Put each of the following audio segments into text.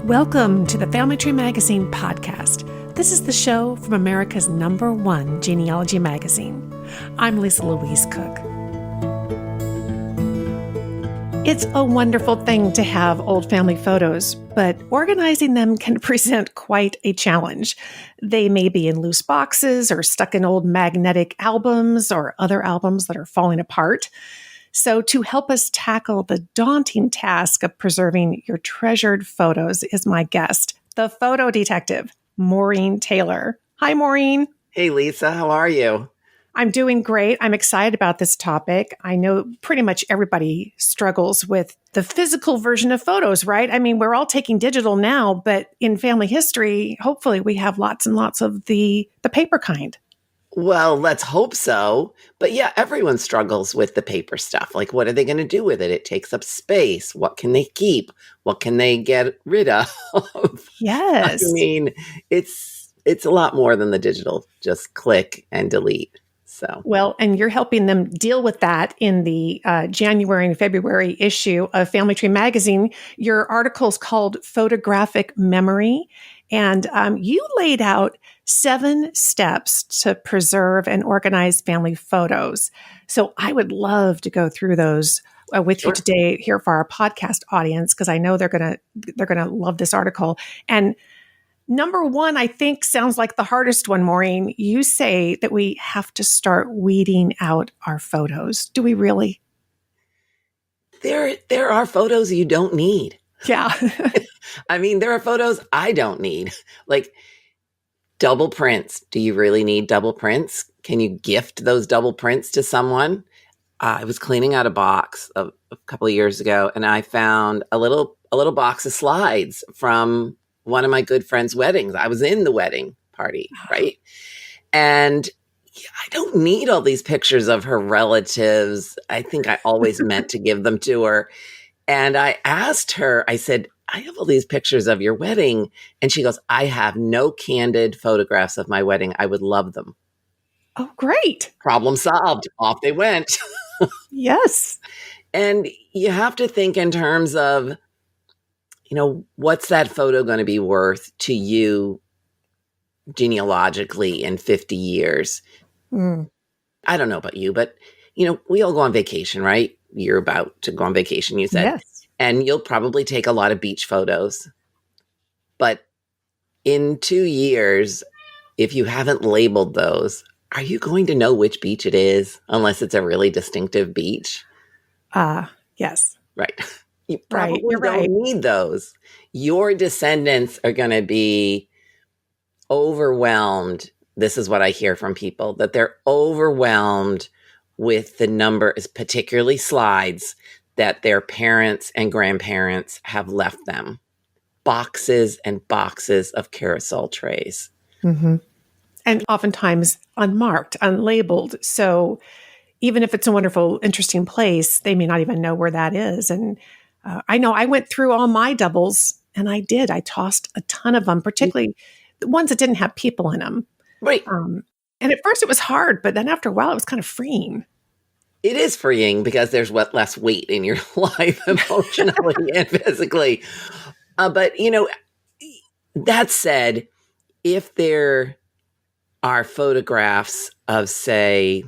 Welcome to the Family Tree Magazine podcast. This is the show from America's #1 genealogy magazine. I'm Lisa Louise Cook. It's a wonderful thing to have old family photos, but organizing them can present quite a challenge. They may be in loose boxes or stuck in old magnetic albums or other albums that are falling apart. So to help us tackle the daunting task of preserving your treasured photos is my guest, the photo detective, Maureen Taylor. Hi, Maureen. Hey, Lisa. How are you? I'm doing great. I'm excited about this topic. I know pretty much everybody struggles with the physical version of photos, right? I mean, we're all taking digital now, but in family history, hopefully we have lots and lots of the paper kind. Well, let's hope so. But yeah, everyone struggles with the paper stuff. Like, what are they going to do with it? It takes up space. What can they keep? What can they get rid of? Yes. I mean, it's a lot more than the digital. Just click and delete. So, well, and you're helping them deal with that in the January and February issue of Family Tree Magazine. Your article's called Photographic Memory, and you laid out 7 steps to preserve and organize family photos. So I would love to go through those with you today here for our podcast audience, because I know they're gonna love this article. And number 1, I think, sounds like the hardest one, Maureen. You say that we have to start weeding out our photos. Do we really? There are photos you don't need. Yeah. I mean, there are photos I don't need. Like double prints. Do you really need double prints? Can you gift those double prints to someone? I was cleaning out a box a couple of years ago, and I found a little box of slides from one of my good friend's weddings. I was in the wedding party, right? And I don't need all these pictures of her relatives. I think I always meant to give them to her. And I asked her, I said, I have all these pictures of your wedding. And she goes, I have no candid photographs of my wedding. I would love them. Oh, great. Problem solved. Off they went. Yes. And you have to think in terms of, what's that photo going to be worth to you genealogically in 50 years? I don't know about you, but, we all go on vacation, right? You're about to go on vacation, you said. Yes. And you'll probably take a lot of beach photos. But in 2 years, if you haven't labeled those, are you going to know which beach it is unless it's a really distinctive beach? Yes. Right. You probably You're right. don't need those. Your descendants are going to be overwhelmed. This is what I hear from people, that they're overwhelmed with the number, particularly slides, that their parents and grandparents have left them. Boxes and boxes of carousel trays. Mm-hmm. And oftentimes unmarked, unlabeled. So even if it's a wonderful, interesting place, they may not even know where that is. And I know I went through all my doubles, and I tossed a ton of them, particularly the ones that didn't have people in them. Right. And at first it was hard, but then after a while it was kind of freeing. It is freeing because there's less weight in your life emotionally and physically. But, that said, if there are photographs of, let's say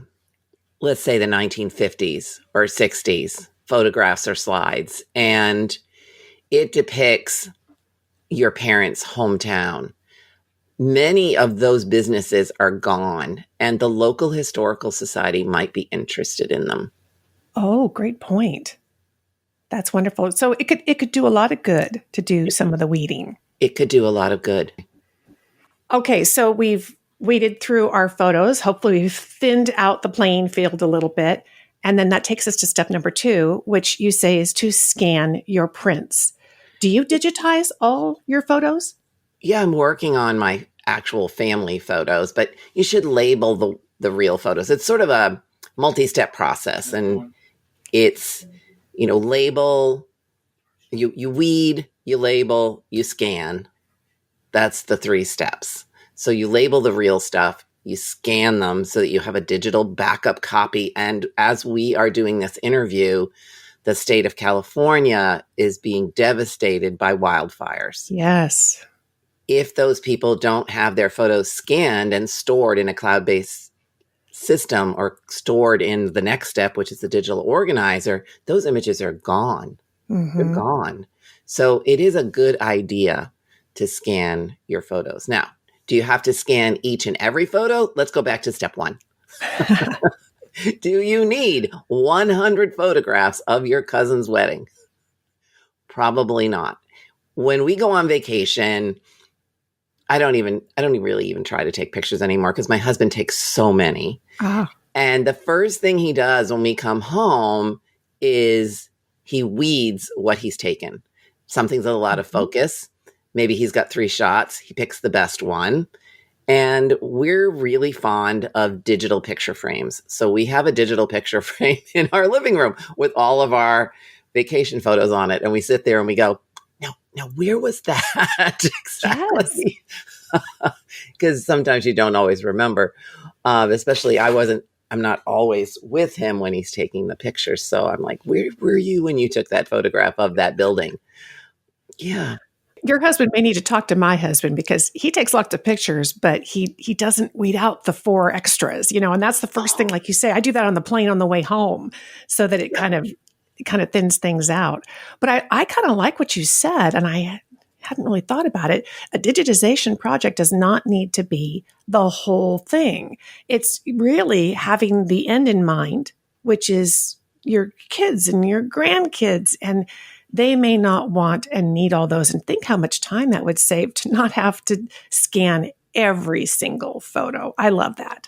the 1950s or 60s, photographs or slides, and it depicts your parents' hometown, many of those businesses are gone, and the local historical society might be interested in them. Oh, great point. That's wonderful. So it could do a lot of good to do some of the weeding. It could do a lot of good. Okay, so we've weeded through our photos. Hopefully we've thinned out the playing field a little bit. And then that takes us to step number 2, which you say is to scan your prints. Do you digitize all your photos? Yeah, I'm working on my actual family photos, but you should label the real photos. It's sort of a multi-step process, and it's, label, you weed, you label, you scan. That's the 3 steps. So you label the real stuff, you scan them so that you have a digital backup copy. And as we are doing this interview, the state of California is being devastated by wildfires. Yes. If those people don't have their photos scanned and stored in a cloud-based system or stored in the next step, which is the digital organizer, those images are gone. They're Mm-hmm. gone. So it is a good idea to scan your photos. Now, do you have to scan each and every photo? Let's go back to step one. Do you need 100 photographs of your cousin's wedding? Probably not. When we go on vacation, I don't really even try to take pictures anymore because my husband takes so many. Ah. And the first thing he does when we come home is he weeds what he's taken. Something's a lot of focus. Maybe he's got 3 shots. He picks the best one. And we're really fond of digital picture frames. So we have a digital picture frame in our living room with all of our vacation photos on it. And we sit there and we go, now where was that exactly? Because sometimes you don't always remember. Especially I'm not always with him when he's taking the pictures. So I'm like, where were you when you took that photograph of that building? Yeah. Your husband may need to talk to my husband because he takes lots of pictures, but he doesn't weed out the 4 extras, and that's the first thing, like you say, I do that on the plane on the way home so that it kind of thins things out. But I kind of like what you said, and I hadn't really thought about it. A digitization project does not need to be the whole thing. It's really having the end in mind, which is your kids and your grandkids, and they may not want and need all those. And think how much time that would save to not have to scan every single photo. I love that.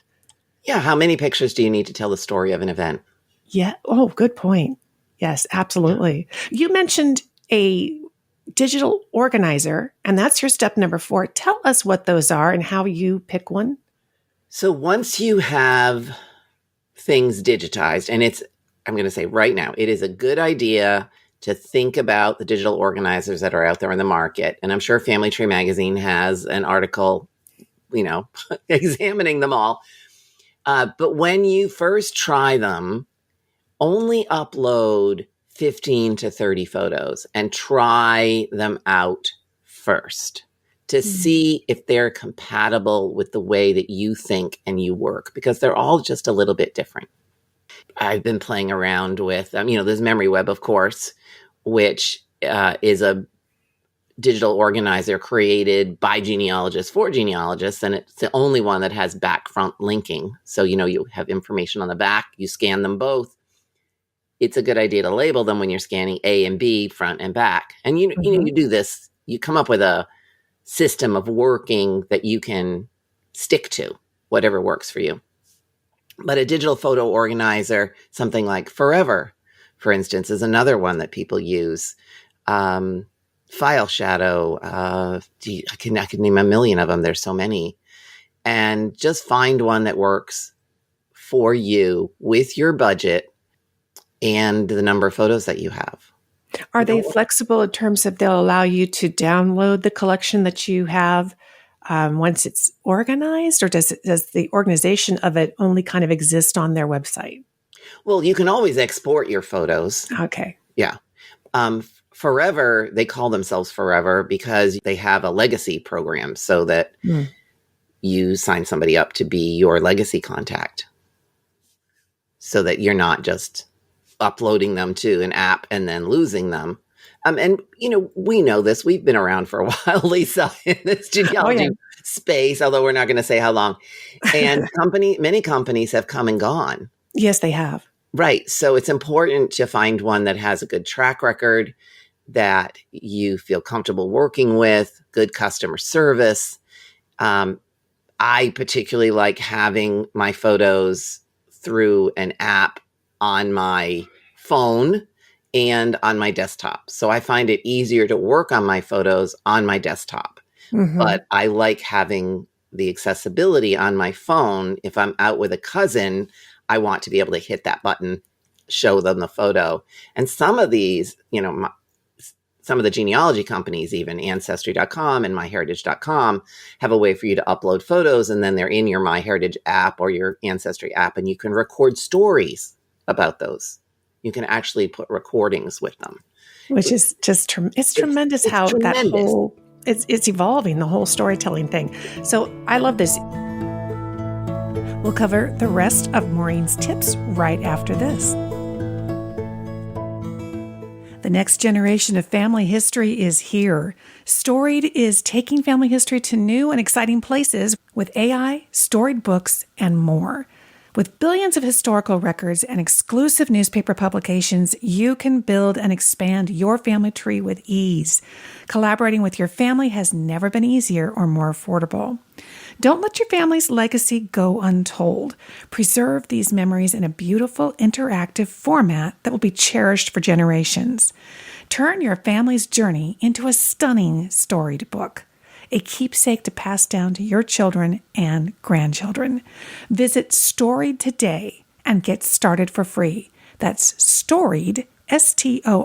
Yeah. How many pictures do you need to tell the story of an event? Yeah. Oh, good point. Yes, absolutely. Yeah. You mentioned a digital organizer, and that's your step number 4. Tell us what those are and how you pick one. So once you have things digitized, and I'm going to say right now, it is a good idea to think about the digital organizers that are out there in the market. And I'm sure Family Tree Magazine has an article, examining them all. But when you first try them, only upload 15 to 30 photos and try them out first to see if they're compatible with the way that you think and you work, because they're all just a little bit different. I've been playing around with, there's MemoryWeb, of course, which is a digital organizer created by genealogists for genealogists. And it's the only one that has back front linking. So, you have information on the back, you scan them both. It's a good idea to label them when you're scanning A and B, front and back. And you do this, you come up with a system of working that you can stick to, whatever works for you. But a digital photo organizer, something like Forever, for instance, is another one that people use. File Shadow, I can name a million of them. There's so many. And just find one that works for you with your budget and the number of photos that you have. Are they flexible in terms of they'll allow you to download the collection that you have once it's organized, or does the organization of it only kind of exist on their website? Well, you can always export your photos. Okay. Yeah. Forever, they call themselves Forever because they have a legacy program so that you sign somebody up to be your legacy contact so that you're not just uploading them to an app and then losing them. And, we know this. We've been around for a while, Lisa, in this genealogy space, although we're not going to say how long. And many companies have come and gone. Yes, they have. Right. So it's important to find one that has a good track record, that you feel comfortable working with, good customer service. I particularly like having my photos through an app on my phone and on my desktop. So I find it easier to work on my photos on my desktop. But I like having the accessibility on my phone. If I'm out with a cousin, I want to be able to hit that button, show them the photo. And some of these, some of the genealogy companies, even Ancestry.com and MyHeritage.com, have a way for you to upload photos, and then they're in your MyHeritage app or your Ancestry app, and you can record stories about those You can actually put recordings with them. Which is just, it's tremendous it's how that tremendous. whole, it's evolving, the whole storytelling thing. So I love this. We'll cover the rest of Maureen's tips right after this. The next generation of family history is here. Storied is taking family history to new and exciting places with AI, storied books, and more. With billions of historical records and exclusive newspaper publications, you can build and expand your family tree with ease. Collaborating with your family has never been easier or more affordable. Don't let your family's legacy go untold. Preserve these memories in a beautiful, interactive format that will be cherished for generations. Turn your family's journey into a stunning storied book, a keepsake to pass down to your children and grandchildren. Visit Storied today and get started for free. That's Storied, STORIED.com.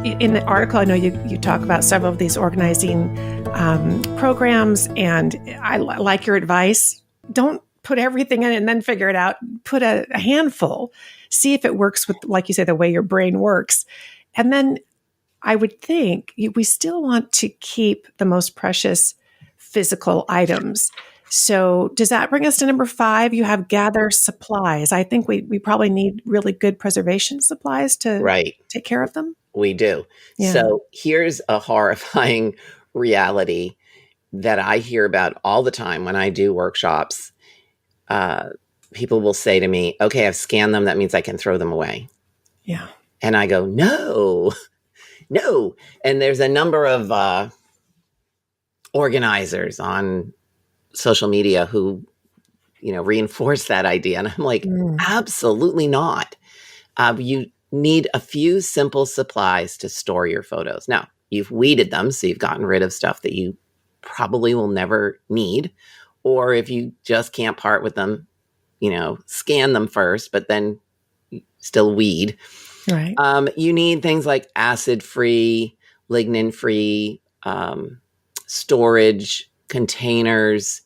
In the article, I know you talk about several of these organizing programs, and I like your advice. Don't put everything in and then figure it out. Put a handful. See if it works with, like you say, the way your brain works. And then I would think we still want to keep the most precious physical items. So does that bring us to number 5? You have gather supplies. I think we probably need really good preservation supplies to take care of them. We do. Yeah. So here's a horrifying reality that I hear about all the time when I do workshops. People will say to me, okay, I've scanned them. That means I can throw them away. Yeah. And I go, no. And there's a number of organizers on social media who, reinforce that idea. And I'm like, absolutely not. You need a few simple supplies to store your photos. Now, you've weeded them, so you've gotten rid of stuff that you probably will never need. Or if you just can't part with them, scan them first, but then still weed. Right. You need things like acid-free, lignin-free storage containers.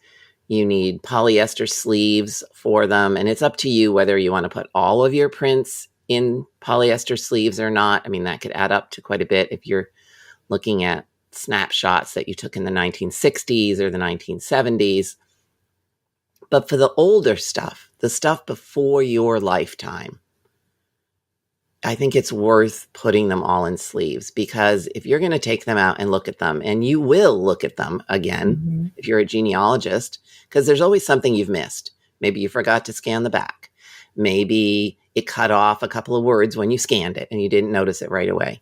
You need polyester sleeves for them. And it's up to you whether you want to put all of your prints in polyester sleeves or not. I mean, that could add up to quite a bit if you're looking at snapshots that you took in the 1960s or the 1970s. But for the older stuff, the stuff before your lifetime, I think it's worth putting them all in sleeves, because if you're going to take them out and look at them, and you will look at them again, if you're a genealogist, because there's always something you've missed. Maybe you forgot to scan the back. Maybe it cut off a couple of words when you scanned it and you didn't notice it right away.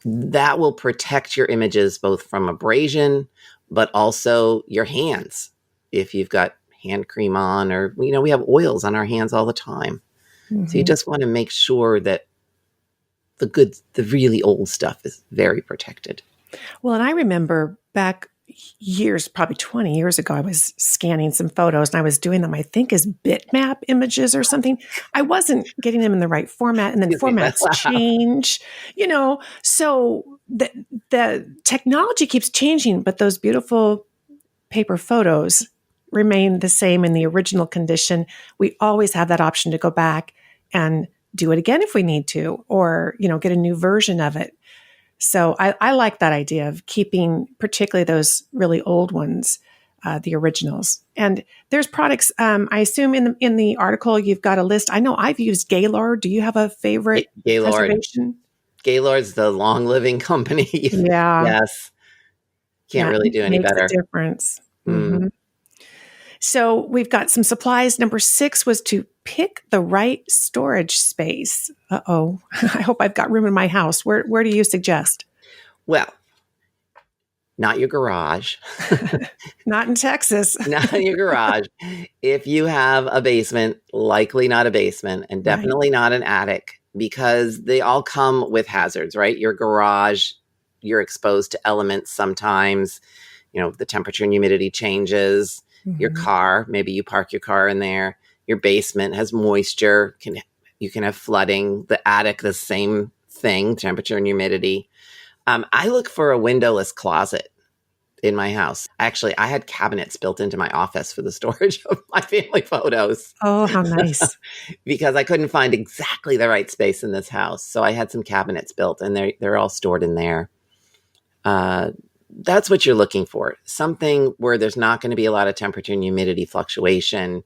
That will protect your images both from abrasion, but also your hands. If you've got hand cream on, or, we have oils on our hands all the time. So you just want to make sure that the really old stuff is very protected. Well, and I remember back years, probably 20 years ago, I was scanning some photos and I was doing them, I think, as bitmap images or something. I wasn't getting them in the right format, and then formats change, so the technology keeps changing, but those beautiful paper photos remain the same in the original condition. We always have that option to go back and do it again if we need to, or, get a new version of it. So I like that idea of keeping particularly those really old ones, the originals. And there's products, I assume in the article, you've got a list. I know I've used Gaylord. Do you have a favorite preservation? Gaylord's the long living company. Yeah. Yes. Can't really do any better. Makes a difference. Mm-hmm. So we've got some supplies. Number 6 was to pick the right storage space. Uh-oh. I hope I've got room in my house. Where do you suggest? Well, not your garage. Not in Texas. Not in your garage. If you have a basement, likely not a basement, and definitely not an attic, because they all come with hazards, right? Your garage, you're exposed to elements sometimes. The temperature and humidity changes. Your car, maybe you park your car in there. Your basement has moisture. You can have flooding. The attic, the same thing, temperature and humidity. I look for a windowless closet. in my house. Actually, I had cabinets built into my office for the storage of my family photos Oh, how nice. because I couldn't find exactly the right space in this house. So I had some cabinets built, and they're all stored in there. That's what you're looking for. Something where there's not going to be a lot of temperature and humidity fluctuation,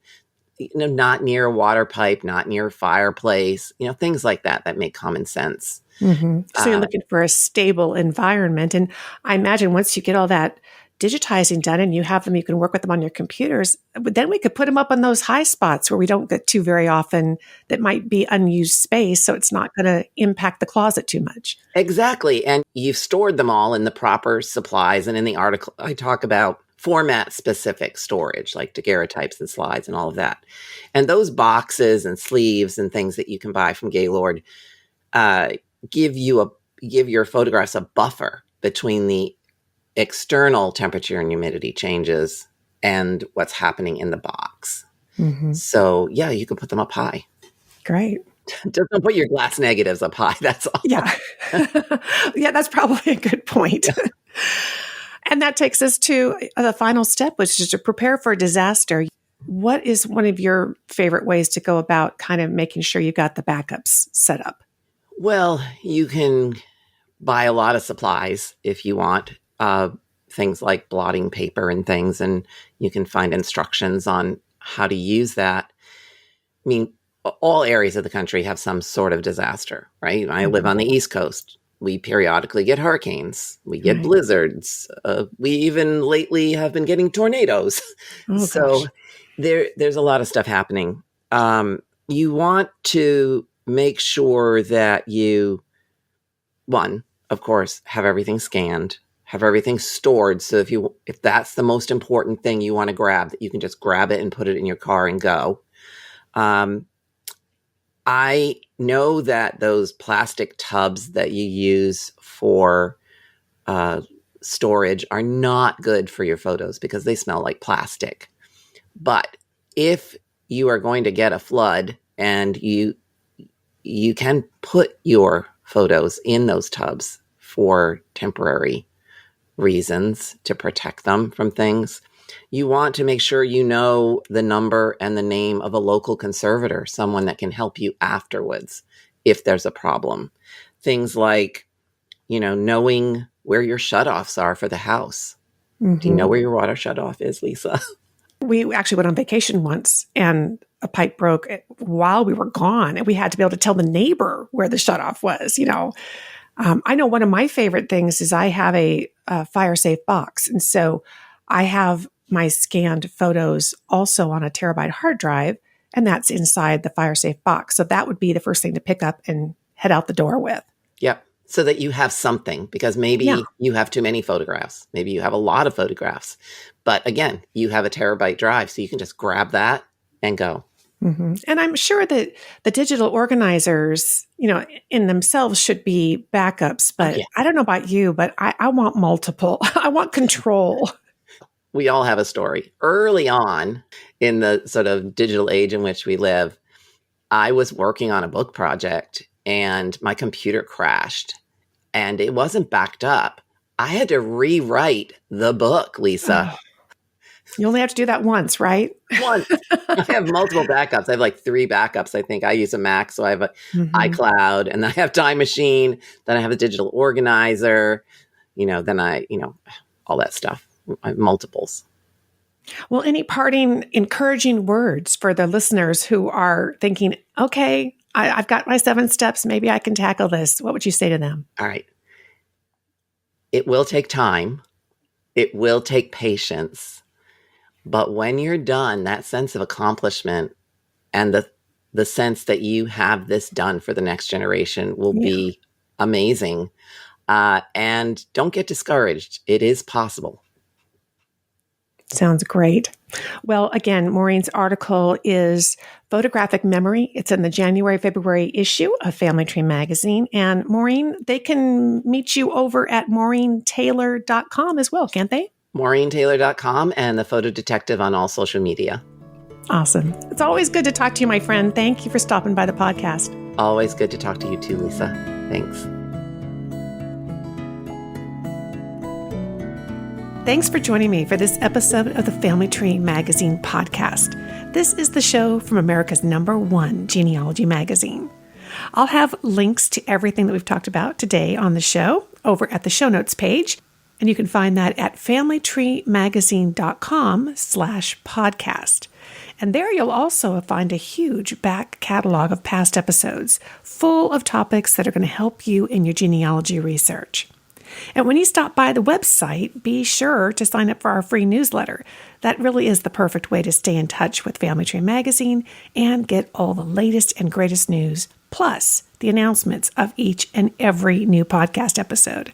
not near a water pipe, not near a fireplace, things like that make common sense. So you're looking for a stable environment. And I imagine once you get all that digitizing done and you have them, you can work with them on your computers, but then we could put them up on those high spots where we don't get to very often that might be unused space. So it's not going to impact the closet too much. Exactly. And you've stored them all in the proper supplies. And in the article, I talk about format specific storage, like daguerreotypes and slides and all of that. And those boxes and sleeves and things that you can buy from Gaylord give your photographs a buffer between the external temperature and humidity changes and what's happening in the box. So yeah, you can put them up high. Great. Just don't put your glass negatives up high. That's all. Yeah. Yeah, that's probably a good point. And that takes us to the final step, which is to prepare for a disaster. What is one of your favorite ways to go about kind of making sure you got the backups set up? Well, you can buy a lot of supplies if you want, things like blotting paper and things, and you can find instructions on how to use that. I mean, all areas of the country have some sort of disaster, right? I live on the East Coast. We periodically get hurricanes. We get blizzards. We even lately have been getting tornadoes. So there's a lot of stuff happening. You want to make sure that you, one, of course, have everything scanned, have everything stored. So if that's the most important thing you want to grab, that you can just grab it and put it in your car and go. I know that those plastic tubs that you use for storage are not good for your photos because they smell like plastic. But if you are going to get a flood and you can put your photos in those tubs for temporary reasons to protect them from things, you want to make sure you know the number and the name of a local conservator, someone that can help you afterwards if there's a problem. Things like, knowing where your shutoffs are for the house. Do you know where your water shutoff is, Lisa? We actually went on vacation once and a pipe broke while we were gone, and we had to be able to tell the neighbor where the shutoff was. I know one of my favorite things is I have a fire safe box. And so I have my scanned photos also on a terabyte hard drive, and that's inside the fire safe box. So that would be the first thing to pick up and head out the door with. Yep. So that you have something, because maybe you have too many photographs. Maybe you have a lot of photographs. But again, you have a terabyte drive, so you can just grab that and go. And I'm sure that the digital organizers, in themselves should be backups. But I don't know about you, but I want multiple. I want control. We all have a story. Early on in the sort of digital age in which we live, I was working on a book project and my computer crashed and it wasn't backed up. I had to rewrite the book, Lisa. You only have to do that once, right? Once. I have multiple backups. I have like 3 backups. I think I use a Mac, so I have iCloud, and I have Time Machine. Then I have a digital organizer. Then all that stuff. I have multiples. Well, any parting encouraging words for the listeners who are thinking, okay, I've got my 7 steps. Maybe I can tackle this. What would you say to them? All right. It will take time. It will take patience. But when you're done, that sense of accomplishment and the sense that you have this done for the next generation will be amazing. And don't get discouraged. It is possible. Sounds great. Well, again, Maureen's article is Photographic Memory. It's in the January-February issue of Family Tree Magazine. And Maureen, they can meet you over at MaureenTaylor.com as well, can't they? MaureenTaylor.com and the Photo Detective on all social media. Awesome. It's always good to talk to you, my friend. Thank you for stopping by the podcast. Always good to talk to you too, Lisa. Thanks. Thanks for joining me for this episode of the Family Tree Magazine podcast. This is the show from America's #1 genealogy magazine. I'll have links to everything that we've talked about today on the show over at the show notes page, and you can find that at familytreemagazine.com/podcast. And there you'll also find a huge back catalog of past episodes full of topics that are going to help you in your genealogy research. And when you stop by the website, be sure to sign up for our free newsletter. That really is the perfect way to stay in touch with Family Tree Magazine and get all the latest and greatest news, plus the announcements of each and every new podcast episode.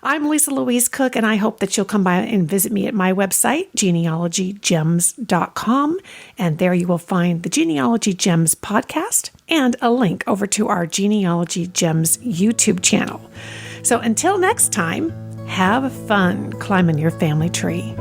I'm Lisa Louise Cook, and I hope that you'll come by and visit me at my website, genealogygems.com, and there you will find the Genealogy Gems podcast and a link over to our Genealogy Gems YouTube channel. So until next time, have fun climbing your family tree.